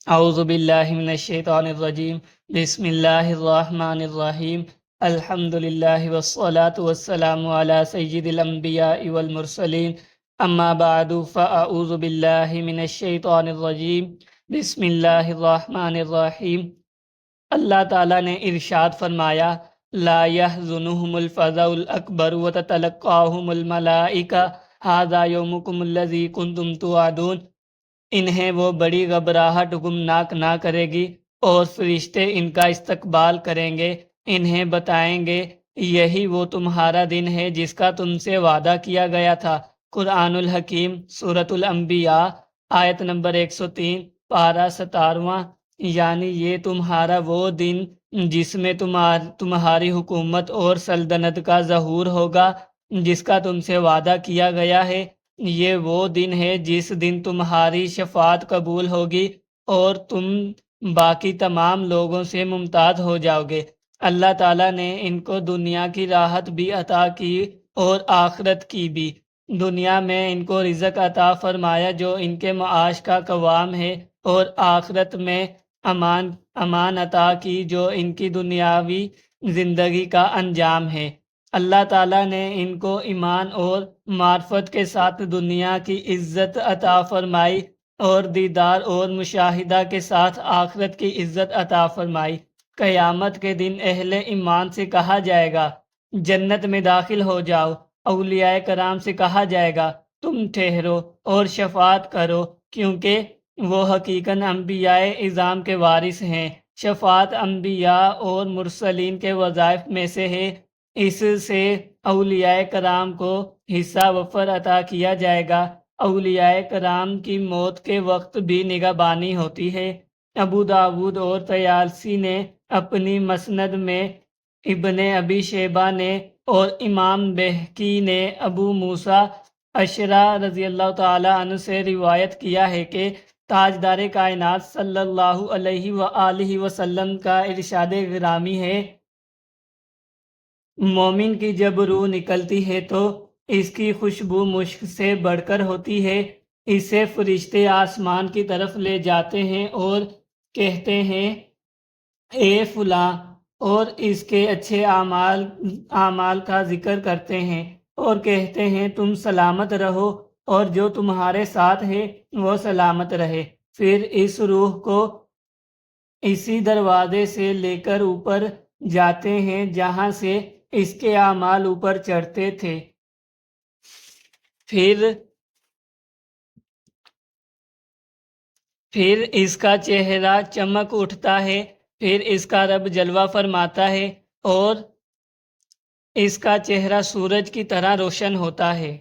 اعوذ باللہ من الشیطان الرجیم بسم اللہ الرحمن الرحیم الحمد للہ والصلاة والسلام علی سید الانبیاء والمرسلین اما بعد فاعوذ باللہ من الشیطان الرجیم بسم اللہ الرحمن الرحیم۔ اللہ تعالیٰ نے ارشاد فرمایا لا يحزنهم الفزع الاکبر وتتلقاهم الملائکہ ھذا یومکم الذی کنتم توعدون۔ انہیں وہ بڑی گھبراہٹ گمناک نہ کرے گی اور فرشتے ان کا استقبال کریں گے، انہیں بتائیں گے یہی وہ تمہارا دن ہے جس کا تم سے وعدہ کیا گیا تھا۔ قرآن الحکیم سورۃ الانبیاء آیت نمبر 103 پارہ 17واں۔ یعنی یہ تمہارا وہ دن جس میں تمہاری حکومت اور سلطنت کا ظہور ہوگا جس کا تم سے وعدہ کیا گیا ہے۔ یہ وہ دن ہے جس دن تمہاری شفاعت قبول ہوگی اور تم باقی تمام لوگوں سے ممتاز ہو جاؤ گے۔ اللہ تعالیٰ نے ان کو دنیا کی راحت بھی عطا کی اور آخرت کی بھی۔ دنیا میں ان کو رزق عطا فرمایا جو ان کے معاش کا قوام ہے، اور آخرت میں امان عطا کی جو ان کی دنیاوی زندگی کا انجام ہے۔ اللہ تعالیٰ نے ان کو ایمان اور معرفت کے ساتھ دنیا کی عزت عطا فرمائی اور دیدار اور مشاہدہ کے ساتھ آخرت کی عزت عطا فرمائی۔ قیامت کے دن اہل ایمان سے کہا جائے گا جنت میں داخل ہو جاؤ، اولیاء کرام سے کہا جائے گا تم ٹھہرو اور شفاعت کرو، کیونکہ وہ حقیقاً انبیاء اعظام کے وارث ہیں۔ شفاعت انبیاء اور مرسلین کے وظائف میں سے ہے، اس سے اولیاء کرام کو حصہ وفر عطا کیا جائے گا۔ اولیاء کرام کی موت کے وقت بھی نگہبانی ہوتی ہے۔ ابو داود اور طیالسی نے اپنی مسند میں، ابن ابی شیبہ نے اور امام بہقی نے ابو موسیٰ اشعری رضی اللہ تعالی عنہ سے روایت کیا ہے کہ تاجدار کائنات صلی اللہ علیہ وآلہ وسلم کا ارشاد گرامی ہے، مومن کی جب روح نکلتی ہے تو اس کی خوشبو مشک سے بڑھ کر ہوتی ہے۔ اسے فرشتے آسمان کی طرف لے جاتے ہیں اور کہتے ہیں اے فلاں، اور اس کے اچھے اعمال کا ذکر کرتے ہیں اور کہتے ہیں تم سلامت رہو اور جو تمہارے ساتھ ہے وہ سلامت رہے۔ پھر اس روح کو اسی دروازے سے لے کر اوپر جاتے ہیں جہاں سے اس کے اعمال اوپر چڑھتے تھے۔ پھر اس کا چہرہ چمک اٹھتا ہے، پھر اس کا رب جلوہ فرماتا ہے اور اس کا چہرہ سورج کی طرح روشن ہوتا ہے۔